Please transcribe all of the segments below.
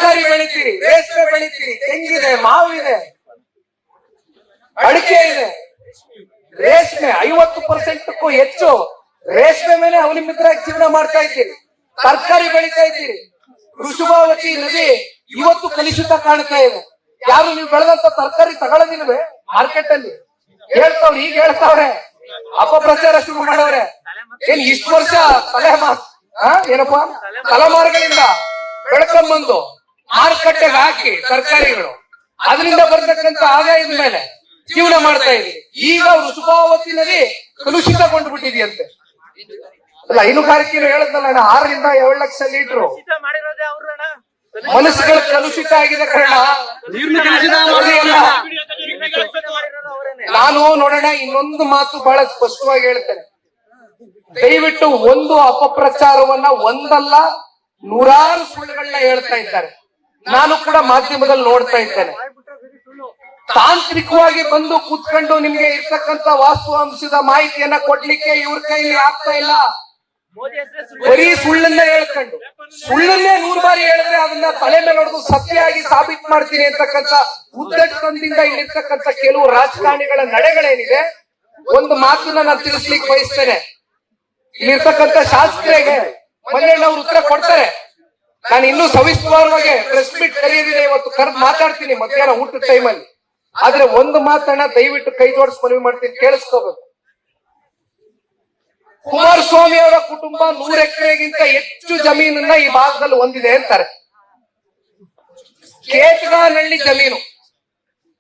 ತರಕಾರಿ ಬೆಳಿತೀರಿ, ರೇಷ್ಮೆ ಬೆಳಿತೀರಿ, ತೆಂಗಿದೆ, ಮಾವಿದೆ, ಅಡಿಕೆ ಇದೆ. ರೇಷ್ಮೆ 50% ಹೆಚ್ಚು ರೇಷ್ಮೆ ಮೇಲೆ ಅವಲಂಬಿತರಾಗಿ ಜೀವನ ಮಾಡ್ತಾ ಇದ್ದೀರಿ. ತರಕಾರಿ ಬೆಳಿತಾ ಇದ್ದೀರಿ. ವೃಷಭಾವತಿ ನದಿ ಇವತ್ತು ಕಲುಷಿತ ಕಾಣ್ತಾ ಇದೆ. ಯಾರು ನೀವು ಬೆಳೆದಂತ ತರಕಾರಿ ತಗೊಳ್ಳೋದಿಲ್ವೇ ಮಾರ್ಕೆಟ್ ಅಲ್ಲಿ? ಹೇಳ್ತಾವ್ರಿ, ಈಗ ಹೇಳ್ತಾವ್ರೆ, ಅಪಪ್ರಚಾರ ಶುರು ಮಾಡವ್ರೆ. ಏನ್ ಇಷ್ಟು ವರ್ಷ ಏನಪ್ಪಾ ತಲೆಮಾರುಗಳಿಂದ ಬೆಳ್ಕೊಂಡ್ಬಂದು ಮಾರುಕಟ್ಟೆಗೆ ಹಾಕಿ ತರಕಾರಿಗಳು, ಅದರಿಂದ ಬರ್ತಕ್ಕಂಥ ಆದಾಯದ ಮೇಲೆ ಜೀವನ ಮಾಡ್ತಾ ಇದ್ವಿ. ಈಗ ವೃಷಭಾವತಿ ನದಿ ಕಲುಷಿತಗೊಂಡು ಬಿಟ್ಟಿದೆಯಂತೆ. ಅಲ್ಲ, ಹೈನುಗಾರಿಕೆಯನ್ನು ಹೇಳದ್ನಲ್ಲ, 6 ರಿಂದ 7 ಲಕ್ಷ ಲೀಟರ್ ಮನಸ್ಸುಗಳು ಕಲುಷಿತ ಆಗಿದೆ ಕಾರಣ. ನಾನು ನೋಡೋಣ, ಇನ್ನೊಂದು ಮಾತು ಬಹಳ ಸ್ಪಷ್ಟವಾಗಿ ಹೇಳ್ತೇನೆ. ದಯವಿಟ್ಟು ಒಂದು ಅಪಪ್ರಚಾರವನ್ನ ಒಂದಲ್ಲ 100 ಸುಳ್ಳುಗಳನ್ನ ಹೇಳ್ತಾ ಇದ್ದಾರೆ. ನಾನು ಕೂಡ ಮಾಧ್ಯಮದಲ್ಲಿ ನೋಡ್ತಾ ಇದ್ದೇನೆ. ತಾಂತ್ರಿಕವಾಗಿ ಬಂದು ಕೂತ್ಕೊಂಡು ನಿಮ್ಗೆ ಇರ್ತಕ್ಕಂಥ ವಾಸ್ತವಾಂಶದ ಮಾಹಿತಿಯನ್ನ ಕೊಡ್ಲಿಕ್ಕೆ ಇವ್ರ ಕೈಲಿ ಆಗ್ತಾ ಇಲ್ಲ. ಬರೀ ಸುಳ್ಳನ್ನೇ ಹೇಳ್ಕೊಂಡು, ಸುಳ್ಳನ್ನೇ 100 ಬಾರಿ ಹೇಳಿದ್ರೆ ಅದನ್ನ ತಲೆ ಮೇಲೆ ಹೊಡೆದು ಸತ್ಯವಾಗಿ ಸಾಬೀತು ಮಾಡ್ತೀನಿ ಅಂತಕ್ಕಂಥ ಉದ್ದಟದಿಂದ ಇಲ್ಲಿರ್ತಕ್ಕಂಥ ಕೆಲವು ರಾಜಕಾರಣಿಗಳ ನಡೆಗಳೇನಿದೆ, ಒಂದು ಮಾತನ್ನ ನಾನು ತಿಳಿಸ್ಲಿಕ್ಕೆ ಬಯಸ್ತೇನೆ. ಇಲ್ಲಿರ್ತಕ್ಕಂಥ ಶಾಸಕರಿಗೆ ಮಂಜಣ್ಣವ್ರು ಉತ್ತರ ಕೊಡ್ತಾರೆ. ನಾನು ಇನ್ನೂ ಸವಿಸ್ತಾರವಾಗಿ ಪ್ರೆಸ್ ಮೀಟ್ ಕರೆಯೋದಿದೆ, ಇವತ್ತು ಕರೆದು ಮಾತಾಡ್ತೀನಿ ಮಧ್ಯಾಹ್ನ ಊಟದ ಟೈಮಲ್ಲಿ. ಆದ್ರೆ ಒಂದು ಮಾತನ್ನ ದಯವಿಟ್ಟು ಕೈ ಜೋಡಿಸಿ ಮನವಿ ಮಾಡ್ತೀನಿ, ಕೇಳಿಸ್ಕೋಬೇಕು. ಕುಮಾರಸ್ವಾಮಿ ಅವರ ಕುಟುಂಬ 100 ಎಕರೆಗಿಂತ ಹೆಚ್ಚು ಜಮೀನನ್ನ ಈ ಭಾಗದಲ್ಲಿ ಹೊಂದಿದೆ ಅಂತಾರೆ. ಕೇತಗಾನಹಳ್ಳಿ ಜಮೀನು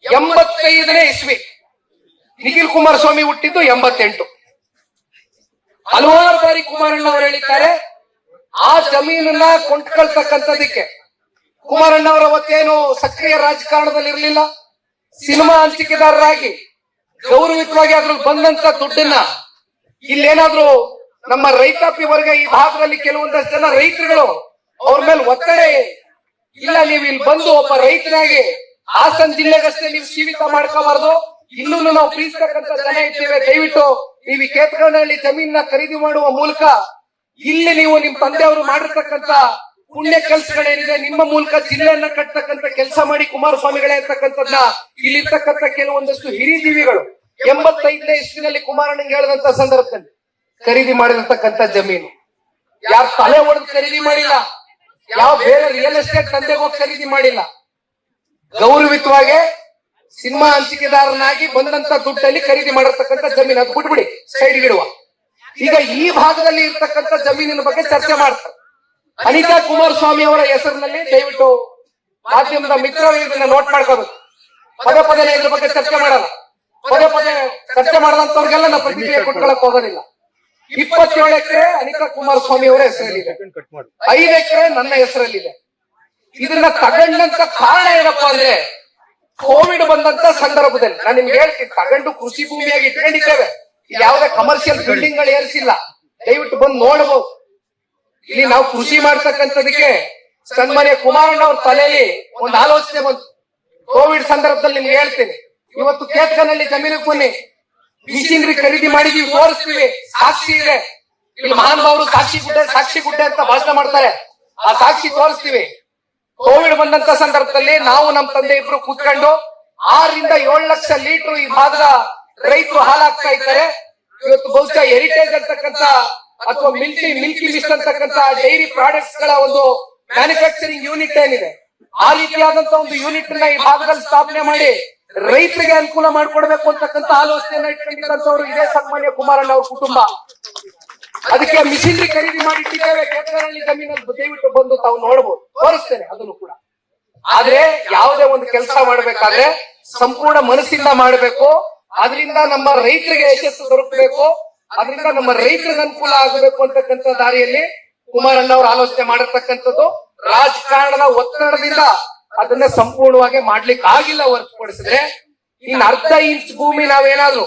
85ನೇ ಇಸ್ವಿ, ನಿಖಿಲ್ ಕುಮಾರಸ್ವಾಮಿ ಹುಟ್ಟಿದ್ದು 88. ಹಲವಾರು ಬಾರಿ ಕುಮಾರಣ್ಣ ಅವರು ಹೇಳಿದ್ದಾರೆ ಆ ಜಮೀನನ್ನ ಕೊಂಡ್ಕೊಳ್ತಕ್ಕಂಥದಕ್ಕೆ. ಕುಮಾರಣ್ಣ ಅವರ ಅವತ್ತೇನು ಸಕ್ರಿಯ ರಾಜಕಾರಣದಲ್ಲಿ ಇರಲಿಲ್ಲ, ಸಿನಿಮಾ ಹಂಚಿಕೆದಾರರಾಗಿ ಗೌರವಿತವಾಗಿ ಅದ್ರಲ್ಲಿ ಬಂದಂತ ದುಡ್ಡನ್ನ ಇಲ್ಲೇನಾದ್ರೂ ನಮ್ಮ ರೈತಾಪಿ ವರ್ಗ ಈ ಭಾಗದಲ್ಲಿ ಕೆಲವೊಂದಷ್ಟು ಜನ ರೈತರುಗಳು ಅವ್ರ ಮೇಲೆ ಒತ್ತಡ ಇಲ್ಲ, ನೀವು ಇಲ್ಲಿ ಬಂದು ಒಬ್ಬ ರೈತನಾಗಿ ಹಾಸನ ಜಿಲ್ಲೆಗಷ್ಟೇ ನೀವು ಸೀಮಿತ ಮಾಡ್ಕೋಬಾರ್ದು, ಇನ್ನೂ ನಾವು ಪ್ರೀತಿಸ್ತಕ್ಕಂಥ ಜನ ಇದ್ದೇವೆ, ದಯವಿಟ್ಟು ನೀವು ಈ ಕೇತಗಾನಹಳ್ಳಿ ಜಮೀನ ಖರೀದಿ ಮಾಡುವ ಮೂಲಕ ಇಲ್ಲಿ ನೀವು ನಿಮ್ ತಂದೆಯವರು ಮಾಡಿರ್ತಕ್ಕಂಥ ಪುಣ್ಯ ಕೆಲಸಗಳೇನಿದೆ ನಿಮ್ಮ ಮೂಲಕ ಜಿಲ್ಲೆಯನ್ನ ಕಟ್ಟತಕ್ಕಂಥ ಕೆಲಸ ಮಾಡಿ ಕುಮಾರಸ್ವಾಮಿಗಳೇ ಅಂತಕ್ಕಂಥದ್ನ ಇಲ್ಲಿರ್ತಕ್ಕಂಥ ಕೆಲವೊಂದಷ್ಟು ಹಿರಿಜೀವಿಗಳು 85ನೇ ಇಸ್ವಿನಲ್ಲಿ ಕುಮಾರಣ್ಣಂಗೆ ಹೇಳಿದಂತ ಸಂದರ್ಭದಲ್ಲಿ ಖರೀದಿ ಮಾಡಿರ್ತಕ್ಕಂಥ ಜಮೀನು ಯಾರು ತಲೆ ಹೊಡೆದು ಖರೀದಿ ಮಾಡಿಲ್ಲ, ಯಾವ ಬೇರೆ ರಿಯಲ್ ಎಸ್ಟೇಟ್ ತಂದೆಗೆ ಹೋಗಿ ಖರೀದಿ ಮಾಡಿಲ್ಲ. ಗೌರವಿತವಾಗಿ ಸಿನಿಮಾ ಹಂಚಿಕೆದಾರನಾಗಿ ಬಂದಂತ ದುಡ್ಡಲ್ಲಿ ಖರೀದಿ ಮಾಡಿರ್ತಕ್ಕಂಥ ಜಮೀನು. ಅದು ಬಿಟ್ಬಿಡಿ, ಸೈಡ್ ಇಡುವ. ಈಗ ಈ ಭಾಗದಲ್ಲಿ ಇರ್ತಕ್ಕಂಥ ಜಮೀನಿನ ಬಗ್ಗೆ ಚರ್ಚೆ ಮಾಡ್ತಾರೆ. ಅನಿತಾ ಕುಮಾರಸ್ವಾಮಿ ಅವರ ಹೆಸರಿನಲ್ಲಿ ದಯವಿಟ್ಟು ಮಾಧ್ಯಮದ ಮಿತ್ರರು ಇದನ್ನ ನೋಟ್ ಮಾಡ್ಕೋಬೇಕು. ಪದೇ ಪದೇ ಇದ್ರ ಬಗ್ಗೆ ಚರ್ಚೆ ಮಾಡಲ್ಲ. ಪದೇ ಪದೇ ಚರ್ಚೆ ಮಾಡದಂತವ್ರಿಗೆಲ್ಲ ನಾವು ಪ್ರತಿಕ್ರಿಯೆ ಕೊಟ್ಕೊಳಕ್ ಹೋಗೋದಿಲ್ಲ. 27 ಎಕರೆ ಅನಿತಾ ಕುಮಾರಸ್ವಾಮಿ ಅವರ ಹೆಸರಲ್ಲಿದೆ, 5 ಎಕರೆ ನನ್ನ ಹೆಸರಲ್ಲಿದೆ. ಇದನ್ನ ತಗೊಂಡಂತ ಕಾರಣ ಏನಪ್ಪಾ ಅಂದ್ರೆ, ಕೋವಿಡ್ ಬಂದಂತ ಸಂದರ್ಭದಲ್ಲಿ ನಾನು ನಿಮ್ಗೆ ಹೇಳ್ತೀನಿ, ತಗೊಂಡು ಕೃಷಿ ಭೂಮಿಯಾಗಿ ಇಟ್ಕೊಂಡಿದ್ದೇವೆ, ಯಾವುದೇ ಕಮರ್ಷಿಯಲ್ ಬಿಲ್ಡಿಂಗ್ ಗಳು ಏರಿಸಿಲ್ಲ. ದಯವಿಟ್ಟು ಬಂದು ನೋಡಬಹುದು. ಇಲ್ಲಿ ನಾವು ಕೃಷಿ ಮಾಡ್ತಕ್ಕಂಥದಕ್ಕೆ ಸನ್ಮಾನ್ಯ ಕುಮಾರಣ್ಣ ಅವ್ರ ತಲೆಯಲ್ಲಿ ಒಂದು ಆಲೋಚನೆ ಬಂತು. ಕೋವಿಡ್ ಸಂದರ್ಭದಲ್ಲಿ ನಿಮ್ಗೆ ಹೇಳ್ತೀನಿ, ಇವತ್ತು ಕೇತಗಾನಹಳ್ಳಿ ಜಮೀನಿಗೆ ಬನ್ನಿ, ಮಿಷಿನರಿ ಖರೀದಿ ಮಾಡಿದೀವಿ, ತೋರಿಸ್ತೀವಿ, ಸಾಕ್ಷಿ ಇದೆ. ಇಲ್ಲಿ ಮಹಾನುಭಾವರು ಸಾಕ್ಷಿ ಗುಡ್ಡೆ ಅಂತ ಭಾಷಣ ಮಾಡ್ತಾರೆ, ಆ ಸಾಕ್ಷಿ ತೋರಿಸ್ತೀವಿ. ಕೋವಿಡ್ ಬಂದಂತ ಸಂದರ್ಭದಲ್ಲಿ ನಾವು ನಮ್ಮ ತಂದೆ ಇಬ್ರು ಕೂತ್ಕೊಂಡು 6 ರಿಂದ 7 ಲಕ್ಷ ಲೀಟರ್ ಈ ಭಾಗದ ರೈತರು ಹಾಲಾಗ್ತಾ ಇದ್ದಾರೆ. ಇವತ್ತು ಬಹುಶಃ ಹೆರಿಟೇಜ್ ಅಂತಕ್ಕಂಥ ಅಥವಾ ಮಿಲ್ಕಿ ಮಿಸ್ಟ್ ಅಂತಕ್ಕಂಥ ಡೈರಿ ಪ್ರಾಡಕ್ಟ್ಸ್ ಗಳ ಒಂದು ಮ್ಯಾನುಫ್ಯಾಕ್ಚರಿಂಗ್ ಯೂನಿಟ್ ಏನಿದೆ, ಆ ರೀತಿಯಾದಂತಹ ಒಂದು ಯೂನಿಟ್ ನ ಈ ಭಾಗದಲ್ಲಿ ಸ್ಥಾಪನೆ ಮಾಡಿ ರೈತರಿಗೆ ಅನುಕೂಲ ಮಾಡಿಕೊಡ್ಬೇಕು ಅಂತಕ್ಕಂಥ ಆಲೋಚನೆಯನ್ನ ಇಟ್ಕೊಂಡಿದ್ದಂತವ್ರು ಇದೇ ಸನ್ಮಾನ್ಯ ಕುಮಾರಣ್ಣ ಅವ್ರ ಕುಟುಂಬ. ಅದಕ್ಕೆ ಮಿಷಿನರಿ ಖರೀದಿ ಮಾಡಿಟ್ಟಿದ್ದೇವೆ ಕೇತಗಾನಹಳ್ಳಿ ಜಮೀನಲ್ಲಿ, ದಯವಿಟ್ಟು ಬಂದು ತಾವು ನೋಡಬಹುದು, ತೋರಿಸ್ತೇನೆ ಅದನ್ನು ಕೂಡ. ಆದ್ರೆ ಯಾವುದೇ ಒಂದು ಕೆಲಸ ಮಾಡ್ಬೇಕಾದ್ರೆ ಸಂಪೂರ್ಣ ಮನಸ್ಸಿಂದ ಮಾಡಬೇಕು. ಅದರಿಂದ ನಮ್ಮ ರೈತರಿಗೆ ಯಶಸ್ಸು ದೊರಕಬೇಕು, ಅದರಿಂದ ನಮ್ಮ ರೈತರಿಗೆ ಅನುಕೂಲ ಆಗಬೇಕು ಅಂತಕ್ಕಂಥ ದಾರಿಯಲ್ಲಿ ಕುಮಾರಣ್ಣ ಅವರು ಆಲೋಚನೆ ಮಾಡಿರ್ತಕ್ಕಂಥದ್ದು. ರಾಜಕಾರಣದ ಒತ್ತಡದಿಂದ ಅದನ್ನ ಸಂಪೂರ್ಣವಾಗಿ ಮಾಡ್ಲಿಕ್ಕೆ ಆಗಿಲ್ಲ ಹೊರತುಪಡಿಸಿದ್ರೆ, ಇನ್ನು ಅರ್ಧ ಇಂಚ್ ಭೂಮಿ ನಾವೇನಾದ್ರೂ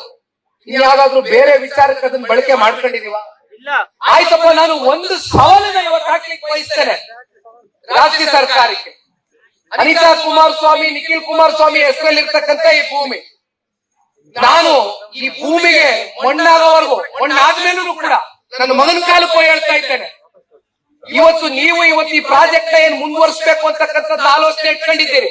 ಇನ್ಯಾವುದಾದ್ರೂ ಬೇರೆ ವಿಚಾರಕ್ಕೆ ಅದನ್ನ ಬಳಕೆ ಮಾಡ್ಕೊಂಡಿದೀವ? ಆಯ್ತಪ್ಪ, ನಾನು ಒಂದು ಸವಾಲನ್ನ ಇವತ್ತು ಹಾಕ್ಲಿಕ್ಕೆ ಬಯಸ್ತೇನೆ ರಾಜ್ಯ ಸರ್ಕಾರಕ್ಕೆ. ಅನಿತಾ ಕುಮಾರಸ್ವಾಮಿ, ನಿಖಿಲ್ ಕುಮಾರಸ್ವಾಮಿ ಹೆಸರಲ್ಲಿರ್ತಕ್ಕಂಥ ಈ ಭೂಮಿ, ನಾನು ಈ ಭೂಮಿಗೆ ಮಣ್ಣಾಗೋವರೆಗೂ, ಮಣ್ಣಾದ್ಮೇಲೂ ಕೂಡ ನನ್ನ ಮಗನ ಕಾಲಕ್ಕೂ ಹೇಳ್ತಾ ಇದ್ದೇನೆ, ಇವತ್ತು ನೀವು ಈ ಪ್ರಾಜೆಕ್ಟ್ ಏನ್ ಮುಂದುವರಿಸಬೇಕು ಅಂತಕ್ಕಂಥದ್ದು ಆಲೋಚನೆ ಇಟ್ಕೊಂಡಿದ್ದೀರಿ.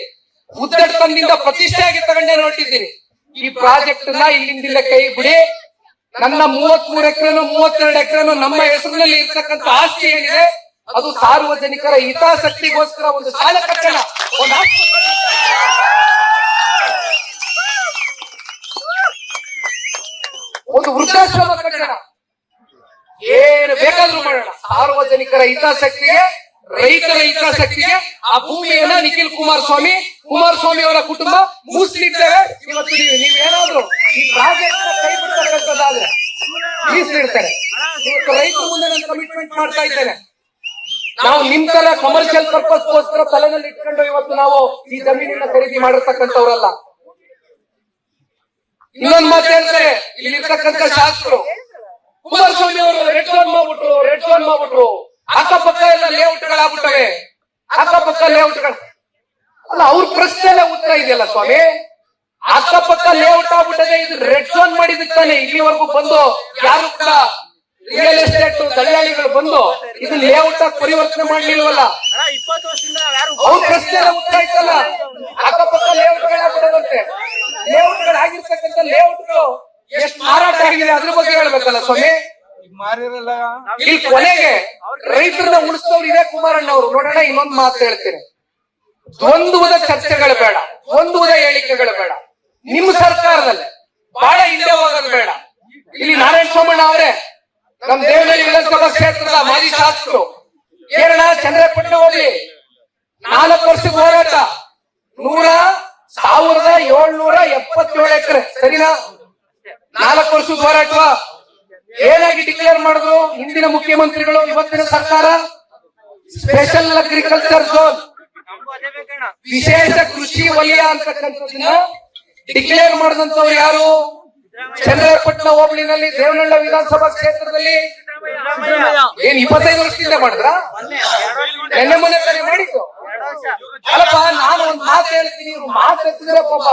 ಉದ್ದಟತನದಿಂದ ಪ್ರತಿಷ್ಠೆಯಾಗಿ ತಗೊಂಡೇ ಹೊರಟಿದ್ದೀರಿ. ಈ ಪ್ರಾಜೆಕ್ಟ್ ನ ಇಲ್ಲಿಂದ ಕೈ ಬಿಡಿ. ನನ್ನ 33 ಎಕರೆನು 32 ಎಕರೆನು ನಮ್ಮ ಹೆಸರಿನಲ್ಲಿ ಇರ್ತಕ್ಕಂಥ ಆಸ್ತಿ ಏನಿದೆ ಅದು ಸಾರ್ವಜನಿಕರ ಹಿತಾಸಕ್ತಿಗೋಸ್ಕರ ಒಂದು ಶಾಲೆ ಕಟ್ಟಡ, ಒಂದು ಆಸ್ಪತ್ರೆ, ಒಂದು ವೃದ್ಧಾಶ್ರಮ ಕಟ್ಟಡ, ಏನು ಬೇಕಾದ್ರೂ ಮಾಡೋಣ. ಸಾರ್ವಜನಿಕರ ಹಿತಾಸಕ್ತಿಗೆ, ರೈತರ ಹಿತಾಸಕ್ತಿಗೆ ಆ ಭೂಮಿಯನ್ನ ನಿಖಿಲ್ ಕುಮಾರಸ್ವಾಮಿ ಅವರ ಕುಟುಂಬ ಮೀಸಲಿಡ್ತೇವೆ. ಇವತ್ತು ನೀವೇನಾದ್ರು ಈ ಪ್ರಾಜೆಕ್ಟ್ ಕೈ ಬಿಡ್ತಕ್ಕಂಥದ್ದಾದ್ರೆ ಮೀಸಲಿಡ್ತಾರೆ. ಇವತ್ತು ರೈತರ ಮುಂದೆ ನಾನು ಕಮಿಟ್ಮೆಂಟ್ ಮಾಡ್ತಾ ಇದ್ದೇನೆ. ನಾವು ನಿಮ್ ತರ ಕಮರ್ಷಿಯಲ್ ಪರ್ಪಸ್ಗೋಸ್ಕರ ತಲೆನಲ್ಲಿ ಇಟ್ಕೊಂಡು ಇವತ್ತು ನಾವು ಈ ಜಮೀನನ್ನ ಖರೀದಿ ಮಾಡಿರ್ತಕ್ಕಂಥವ್ರಲ್ಲ. ಇನ್ನೊಂದು ಮಾತು ಹೇಳ್ತಾರೆ ಇಲ್ಲಿರ್ತಕ್ಕಂಥ ಶಾಸಕರು, ಕುಮಾರಸ್ವಾಮಿ ಅವರು ರೆಡ್ ಝೋನ್ ಮಾಡ್ಬಿಟ್ರು, ಅಕ್ಕಪಕ್ಕ ಎಲ್ಲ ಲೇಔಟ್ಗಳಾಗ್ಬಿಟ್ಟವೆ, ಅಕ್ಕಪಕ್ಕ ಲೇಔಟ್ಗಳು ಅಲ್ಲ. ಅವ್ರ ಪ್ರಶ್ನೆಲ್ಲ ಉತ್ತರ ಇದೆಯಲ್ಲ ಸ್ವಾಮಿ, ಅಕ್ಕಪಕ್ಕ ಲೇಔಟ್ ಆಗ್ಬಿಟ್ಟದೆ, ಇದು ರೆಡ್ ಝೋನ್ ಮಾಡಿದ್ದಾನೆ. ಇಲ್ಲಿವರೆಗೂ ಬಂದು ಯಾರು ಕೂಡ ರಿಯಲ್ ಎಸ್ಟೇಟ್ ದಳ್ಳಾಳಿಗಳು ಬಂದು ಇದು ಲೇಔಟ್ ಆಗಿ ಪರಿವರ್ತನೆ ಮಾಡ್ಲಿಲ್ವಲ್ಲ. ಅವ್ರ ಪ್ರಶ್ನೆ ಎಲ್ಲ ಉತ್ತರ ಇತ್ತಲ್ಲ, ಅಕ್ಕಪಕ್ಕ ಲೇಔಟ್ಗಳಾಗ್ಬಿಟ್ಟದಂತೆ. ಲೇಔಟ್ಗಳಾಗಿರ್ತಕ್ಕಂಥ ಲೇಔಟ್ಗಳು ಎಷ್ಟು ಮಾರಾಟ ಆಗಿದೆ ಅದ್ರ ಬಗ್ಗೆ ಹೇಳ್ಬೇಕಲ್ಲ ಸ್ವಾಮಿ. ಇಲ್ಲಿ ಕೊನೆಗೆ ರೈತರನ್ನ ಉಳಿಸಿದವ್ರು ಇದೇ ಕುಮಾರಣ್ಣ ಅವರು. ನೋಡೋಣ, ಇನ್ನೊಂದು ಮಾತು ಹೇಳ್ತೇನೆ, ದ್ವಂದ್ವದ ಚರ್ಚೆಗಳು ಬೇಡ, ದ್ವಂದ್ವದ ಹೇಳಿಕೆಗಳು ಬೇಡ. ನಿಮ್ಮ ಸರ್ಕಾರದಲ್ಲೇ ಬಹಳ ಹಿಂದೆ ಹೋಗೋದು ಬೇಡ. ಇಲ್ಲಿ ನಾರಾಯಣ ಸೋಮಣ್ಣ ಅವರೇ ನಮ್ ದೇವನಹಳ್ಳಿ ವಿಧಾನಸಭಾ ಕ್ಷೇತ್ರದ ಮಾಜಿ ಶಾಸಕರು, ಕೇರಳ ಚಂದ್ರಪಟ್ಟಣ ಹೋಗ್ಲಿ 4 ವರ್ಷದ ಹೋರಾಟ, 1777 ಎಕರೆ, ಸರಿನಾ? 4 ವರ್ಷದ ಹೋರಾಟ ಏನಾಗಿ ಡಿಕ್ಲೇರ್ ಮಾಡಿದ್ರು ಹಿಂದಿನ ಮುಖ್ಯಮಂತ್ರಿಗಳು, ಇವತ್ತಿನ ಸರ್ಕಾರ? ಸ್ಪೆಷಲ್ ಅಗ್ರಿಕಲ್ಚರ್ ಝೋನ್, ವಿಶೇಷ ಕೃಷಿ ವಲಯ ಅಂತಕ್ಕಂಥದ್ದನ್ನ ಡಿಕ್ಲೇರ್ ಮಾಡಿದಂತವ್ರು ಯಾರು? ಚಂದ್ರಪಟ್ಟಣ ಹೋಬಳಿನಲ್ಲಿ ದೇವನಹಳ್ಳಿ ವಿಧಾನಸಭಾ ಕ್ಷೇತ್ರದಲ್ಲಿ ಏನ್ 25 ವರ್ಷದಿಂದ ಮಾಡಿದ್ರ? ಎಣ್ಣೆ ಮನೆ ತಾನೇ ಮಾಡಿದ್ದು ಅಲ್ಲಪ್ಪ. ನಾನು ಒಂದ್ ಮಾತು ಹೇಳ್ತೀನಿ, ಇವ್ರು ಮಾತು ಎತ್ತಿದ್ರೆ ಪಾಪ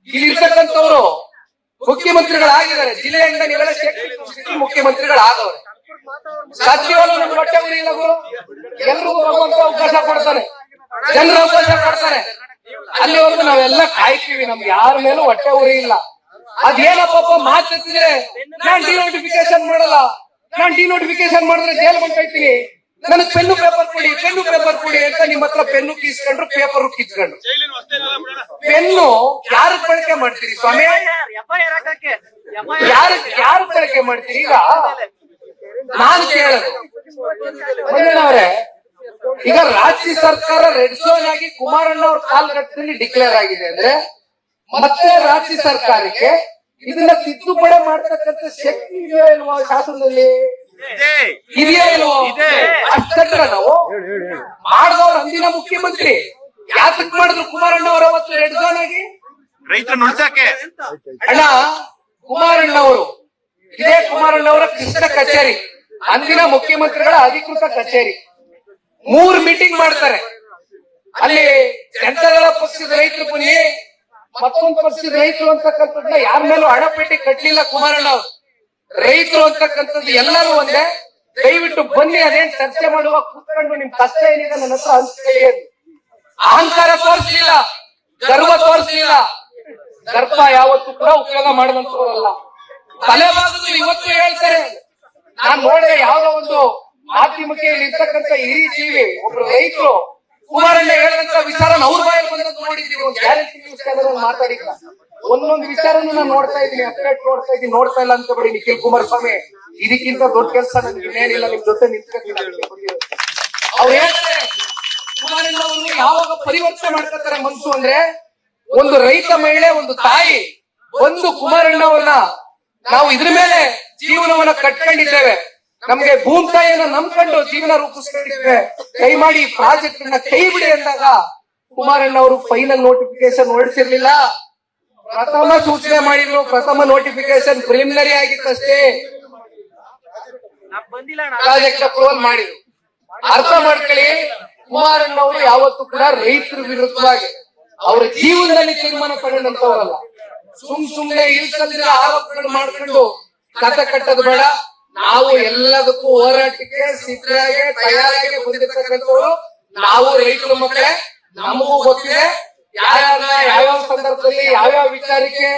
ಇಲ್ಲಿ ಇರ್ತಕ್ಕಂಥವ್ರು ಮುಖ್ಯಮಂತ್ರಿಗಳಾಗಿದ್ದಾರೆ, ಜಿಲ್ಲೆಯಿಂದ ನೀವೆಲ್ಲ ಮುಖ್ಯಮಂತ್ರಿಗಳಾದವ್ರೆ. ಸತ್ಯವಾದ ನಮ್ಗೆ ಹೊಟ್ಟೆ ಉರಿ ಇಲ್ಲ ಗುರು, ಎಲ್ರಿಗೂ ಭಗವಂತ ಅವಕಾಶ ಕೊಡ್ತಾನೆ, ಜನರ ಅವಕಾಶ ಕೊಡ್ತಾನೆ. ಅಲ್ಲಿವರೆಗೂ ನಾವೆಲ್ಲ ಕಾಯ್ತೀವಿ, ನಮ್ಗೆ ಯಾರ ಮೇಲೂ ಹೊಟ್ಟೆ ಉರಿ ಇಲ್ಲ. ಅದೇನಪ್ಪ ಮಾತು ಎತ್ತಿದ್ರೆ ನಾನ್ ಡಿನೋಟಿಫಿಕೇಶನ್ ಮಾಡಲ್ಲ, ನಾನ್ ಡಿನೋಟಿಫಿಕೇಶನ್ ಮಾಡಿದ್ರೆ ಜೈಲ್ ಬಂದ್ಕೊಳ್ತೀನಿ, ನನಗ್ ಪೆನ್ನು ಪೇಪರ್ ಕೊಡಿ ಅಂತ ನಿಮ್ಮ ಹತ್ರ ಪೆನ್ನು ಕೀಸ್ಕೊಂಡ್ರು, ಪೇಪರ್ ಕಿತ್ಕೊಂಡ್ರು. ಪೆನ್ನು ಯಾರು ಬಳಕೆ ಮಾಡ್ತೀರಿ ಸ್ವಾಮಿ? ಯಾರು ಬಳಕೆ ಮಾಡ್ತೀರಿ? ಈಗ ನಾನು ಕೇಳೋದು ಮಂಜಣ್ಣವ್ರೆ, ಈಗ ರಾಜ್ಯ ಸರ್ಕಾರ ರೆಡ್ ಝೋನ್ ಆಗಿ ಕುಮಾರಣ್ಣ ಅವ್ರ ಕಾಲಘಟ್ಟದಲ್ಲಿ ಡಿಕ್ಲೇರ್ ಆಗಿದೆ ಅಂದ್ರೆ ಮತ್ತೆ ರಾಜ್ಯ ಸರ್ಕಾರಕ್ಕೆ ಇದನ್ನ ತಿದ್ದುಪಡಿ ಮಾಡ್ತಕ್ಕಂಥ ಶಕ್ತಿ ಇದೆಯೋ ಇಲ್ವೋ ಶಾಸನದಲ್ಲಿ? ಇದೆಯಾ ಇಲ್ವೋ? ಅಷ್ಟರ ನಾವು ಮಾಡಿದವ್ರು ಅಂದಿನ ಮುಖ್ಯಮಂತ್ರಿ ಯಾತಕ್ ಮಾಡಿದ್ರು ಕುಮಾರಣ್ಣ ಅವರ ಅವತ್ತು ರೆಡ್ ಝೋನ್ ಆಗಿ? ರೈತರು ನುಡ್ಸಕ್ಕೆ ಅಣ್ಣ, ಕುಮಾರಣ್ಣವರು ಇದೇ ಕುಮಾರಣ್ಣವರ ಕೃಷ್ಣ ಕಚೇರಿ, ಅಂದಿನ ಮುಖ್ಯಮಂತ್ರಿಗಳ ಅಧಿಕೃತ ಕಚೇರಿ. 3 ಮೀಟಿಂಗ್ ಮಾಡ್ತಾರೆ ಅಲ್ಲಿ. ಜನತಾದಳ ಪಕ್ಷದ ರೈತರು ಬನ್ನಿ, ಮತ್ತೊಂದು ಪಕ್ಷದ ರೈತರು ಅಂತಕ್ಕಂಥದ್ದನ್ನ ಯಾರ ಮೇಲೂ ಹಣಪೇಟಿ ಕಟ್ಲಿಲ್ಲ ಕುಮಾರಣ್ಣ ಅವರು. ರೈತರು ಅಂತಕ್ಕಂಥದ್ದು ಎಲ್ಲರೂ ಒಂದೇ, ದಯವಿಟ್ಟು ಬನ್ನಿ, ಅದೇನ್ ಚರ್ಚೆ ಮಾಡುವ, ಕೂತ್ಕೊಂಡು ನಿಮ್ ಕಷ್ಟ ಏನಿದೆ ನನ್ನ ಹತ್ರ ಹಂಚ್ಕೊಳ್ಳಿ. ಅಹಂಕಾರ ತೋರಿಸಲಿಲ್ಲ, ಗರ್ವ ತೋರಿಸಲಿಲ್ಲ. ಗರ್ಭ ಯಾವತ್ತೂ ಕೂಡ ಉಪಯೋಗ ಮಾಡುವಂತವರಲ್ಲ. ತಲೆಬಾಗದು ಇವತ್ತು ಹೇಳ್ತಾರೆ. ನಾನ್ ನೋಡಿದೆ ಯಾವ್ದೋ ಒಂದು ಮಾಧ್ಯಮಕ್ಕೆ ಇಲ್ಲಿ ಇರ್ತಕ್ಕಂಥ ಹಿರಿ ಜೀವಿ ಒಬ್ರು ರೈತರು ಕುಮಾರಣ್ಣ ಹೇಳಿದಂತ ವಿಚಾರನ ಅವ್ರ ಬಾಯಲ್ಲಿ ಬಂದದ್ದು ನೋಡಿದ್ದೀವಿ. ಒಂದು ಗ್ಯಾರಂಟಿ ನ್ಯೂಸ್ ಚಾನಲ್ ಮಾತಾಡಿಲ್ಲ. ಒಂದೊಂದು ವಿಚಾರನೂ ನಾನು ನೋಡ್ತಾ ಇದ್ದೀನಿ, ಅಪ್ಡೇಟ್ ನೋಡ್ತಾ ಇಲ್ಲ ಅಂತ ಬಿಡಿ. ನಿಖಿಲ್ ಕುಮಾರಸ್ವಾಮಿ ಇದಕ್ಕಿಂತ ದೊಡ್ಡ ಕೆಲಸ ನನ್ಗೆ ಇನ್ನೇನಿಲ್ಲ, ನಿಮ್ ಜೊತೆ ನಿಂತ್ಕೊಂಡು ಅವ್ರು ಹೇಳ್ತಾರೆ ಕುಮಾರಣ್ಣ ಅವರು ಯಾವಾಗ ಪರಿವರ್ತನೆ ಮಾಡ್ಕೊತಾರೆ ಮನ್ಸು ಅಂದ್ರೆ, ಒಂದು ರೈತ ಮಹಿಳೆ, ಒಂದು ತಾಯಿ ಒಂದು ಕುಮಾರಣ್ಣ ಅವ್ರನ್ನ ನಾವು ಇದ್ರ ಮೇಲೆ ಜೀವನವನ್ನ ಕಟ್ಕೊಂಡಿದ್ದೇವೆ, ನಮ್ಗೆ ಭೂಮಿ ತಾಯಿಯನ್ನ ನಂಬ್ಕೊಂಡು ಜೀವನ ರೂಪಿಸ್ಕೊಂಡಿದ್ದೇವೆ, ಕೈ ಮಾಡಿ ಪ್ರಾಜೆಕ್ಟ್ ನ ಕೈ ಬಿಡಿ ಅಂದಾಗ ಕುಮಾರಣ್ಣ ಅವರು ಫೈನಲ್ ನೋಟಿಫಿಕೇಶನ್ ಹೊರಡಿಸಿರ್ಲಿಲ್ಲ. ಪ್ರಥಮ ಸೂಚನೆ ಮಾಡಿದ್ರು, ಪ್ರಥಮ ನೋಟಿಫಿಕೇಶನ್ ಪ್ರಿಲಿಮಿನರಿ ಆಗಿತ್ತಷ್ಟೇ, ಪ್ರಾಜೆಕ್ಟ್ ಅಪ್ರೂವಲ್ ಮಾಡಿದ್ರು. ಅರ್ಥ ಮಾಡ್ಕೊಳ್ಳಿ, ಕುಮಾರಣ್ಣ ಅವರು ಯಾವತ್ತೂ ಕೂಡ ರೈತರ ವಿರುದ್ಧವಾಗಿ ಅವರ ಜೀವನದಲ್ಲಿ ತೀರ್ಮಾನ ತಗೊಂಡಂತವರಲ್ಲ. ಸುಮ್ನೆ ಇಲ್ಸಂದಿರ ಆರೋಪಗಳು ಮಾಡ್ಕೊಂಡು ಕಥ ಕಟ್ಟೋದು ಬೇಡ. ನಾವು ಎಲ್ಲದಕ್ಕೂ ಹೋರಾಟಕ್ಕೆ ಸಿದ್ಧರಾಗಿ ತಯಾರಾಗಿ ಬಂದಿರ್ತಕ್ಕಂಥವ್ರು ನಾವು ರೈತರ ಮಕ್ಕಳೇ. ನಮಗೂ ಗೊತ್ತಿದೆ ಯಾವ್ಯಾವ ಸಂದರ್ಭದಲ್ಲಿ ಯಾವ್ಯಾವ ವಿಚಾರಕ್ಕೆ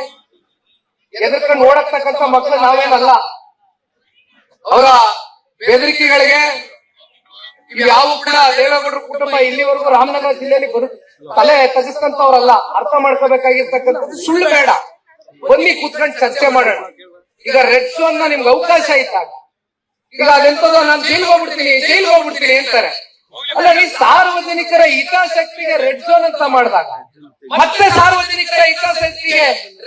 ಎದುರ್ಕೊಂಡು ಓಡಾಡ್ತಕ್ಕಂಥ ಮಕ್ಕಳು ನಾವೇನಲ್ಲ. ಅವರ ಬೆದರಿಕೆಗಳಿಗೆ ಯಾವ ಕೂಡ ದೇವೇಗೌಡರ ಕುಟುಂಬ ಇಲ್ಲಿವರೆಗೂ ರಾಮನಗರ ಜಿಲ್ಲೆಯಲ್ಲಿ ತಲೆ ತಗ್ಗಿಸ್ತಂತವ್ರಲ್ಲ. ಅರ್ಥ ಮಾಡ್ಕೋಬೇಕಾಗಿರ್ತಕ್ಕಂಥದ್ದು ಸುಳ್ಳು ಬೇಡ. ಬನ್ನಿ ಕೂತ್ಕೊಂಡು ಚರ್ಚೆ ಮಾಡೋಣ. ಈಗ ರೆಡ್ ಝೋನ್ ನಿಮ್ಗೆ ಅವಕಾಶ ಇದ್ದಾಗ ಈಗ ಅದೆಂತದೋ ನಾನು ಜೈಲ್ಗೆ ಹೋಗ್ಬಿಡ್ತೀನಿ ಅಂತಾರೆ. ಅಲ್ಲ, ಈ ಸಾರ್ವಜನಿಕರ ಹಿತಾಸಕ್ತಿಗೆ ರೆಡ್ ಝೋನ್ ಅಂತ ಮಾಡಿದಾಗ ಮತ್ತೆ ಸಾರ್ವಜನಿಕರ ಹಿತಾಸಕ್ತಿಗೆ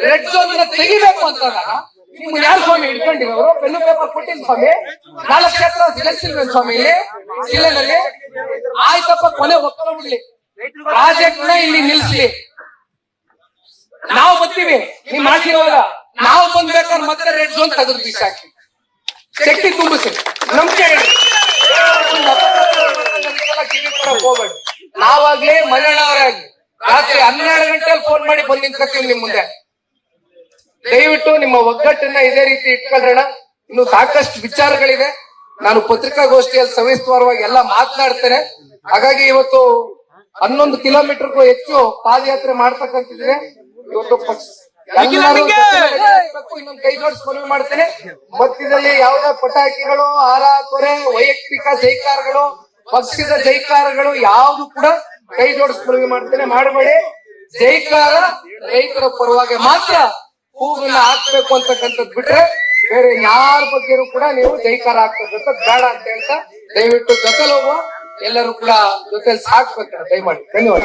ರೆಡ್ ಝೋನ್ ತೆಗಿಬೇಕು ಅಂತಂದಾಗ ನಿಮ್ಗೆ ಯಾರು ಸ್ವಾಮಿ ಇಟ್ಕೊಂಡಿರೋರು? ಪೆನ್ನು ಪೇಪರ್ ಕೊಟ್ಟಿಲ್ಲ ಸ್ವಾಮಿ, 4 ಕ್ಷೇತ್ರ ಸಿಲೆಕ್ಷನ್ ಸ್ವಾಮಿ ಇಲ್ಲಿ ಜಿಲ್ಲೆನಲ್ಲಿ. ಆಯ್ತಪ್ಪ, ಕೊನೆ ಒಪ್ಕೊಂಡ್ಬಿಡ್ಲಿ, ಪ್ರಾಜೆಕ್ಟ್ ನ ಇಲ್ಲಿ ನಿಲ್ಸ್ಲಿ, ನಾವು ಬರ್ತೀವಿ. ನಿಮ್ ಮಾಡಿರುವಾಗ ನಾವು ಬಂದ್ಬೇಕಾದ್ರೆ ಮತ್ತೆ ರೆಡ್ ಝೋನ್ ತೆಗೆದು ಬೀಸಾಕಿ ಶಕ್ತಿ ತುಂಬಿಸಿ ನಂಬಿಕೆ ಹೇಳಿ. ಹೋಗ್ಬೇಡಿ. ನಾವಾಗ್ಲಿ ಮನೆಯವರಾಗ್ಲಿ ರಾತ್ರಿ 12 ಗಂಟೆಯಲ್ಲಿ ಫೋನ್ ಮಾಡಿ ಬಂದು ನಿಂತ್ಕೊತೀವಿ ನಿಮ್ ಮುಂದೆ. ದಯವಿಟ್ಟು ನಿಮ್ಮ ಒಗ್ಗಟ್ಟನ್ನ ಇದೇ ರೀತಿ ಇಟ್ಕೊಳ್ಳೋಣ. ಇನ್ನು ಸಾಕಷ್ಟು ವಿಚಾರಗಳಿದೆ. ನಾನು ಪತ್ರಿಕಾಗೋಷ್ಠಿಯಲ್ಲಿ ಸವಿಸ್ತರವಾಗಿ ಎಲ್ಲ ಮಾತನಾಡ್ತೇನೆ. ಹಾಗಾಗಿ ಇವತ್ತು 11 ಕಿಲೋಮೀಟರ್ಗೂ ಹೆಚ್ಚು ಪಾದಯಾತ್ರೆ ಮಾಡ್ತಕ್ಕಂತಿದ್ರೆ ಇವತ್ತು ಇನ್ನೊಂದು ಕೈ ಜೋಡಿಸಿ ಮನವಿ ಮಾಡ್ತೇನೆ. ಮಧ್ಯದಲ್ಲಿ ಯಾವುದೇ ಪಟಾಕಿಗಳು, ಹಾರ ತೊರೆ, ವೈಯಕ್ತಿಕ ಜೈಕಾರಗಳು, ಪಕ್ಷದ ಜೈಕಾರಗಳು ಯಾವುದು ಕೂಡ ಕೈ ಜೋಡಿಸಿ ಮನವಿ ಮಾಡ್ತೇನೆ. ಮಾಡಬೇಡಿ. ಜೈಕಾರ ರೈತರ ಪರವಾಗಿ ಮಾತ್ರ ಹೂವನ್ನ ಹಾಕ್ಬೇಕು ಅಂತಕ್ಕಂಥದ್ದು ಬಿಟ್ರೆ ಬೇರೆ ಯಾರ ಬಗ್ಗೆನೂ ಕೂಡ ನೀವು ಜೈಕಾರ ಹಾಕ್ತಕ್ಕಂಥದ್ದು ಬೇಡ ಅಂತ ಹೇಳ್ತಾ ದಯವಿಟ್ಟು ಜೊತೆಲಿ ಹೋಗುವ ಎಲ್ಲರೂ ಕೂಡ ಜೊತೆಲಿ ಸಾಕ್ಬೇಕು ದಯಮಾಡಿ. ಧನ್ಯವಾದ.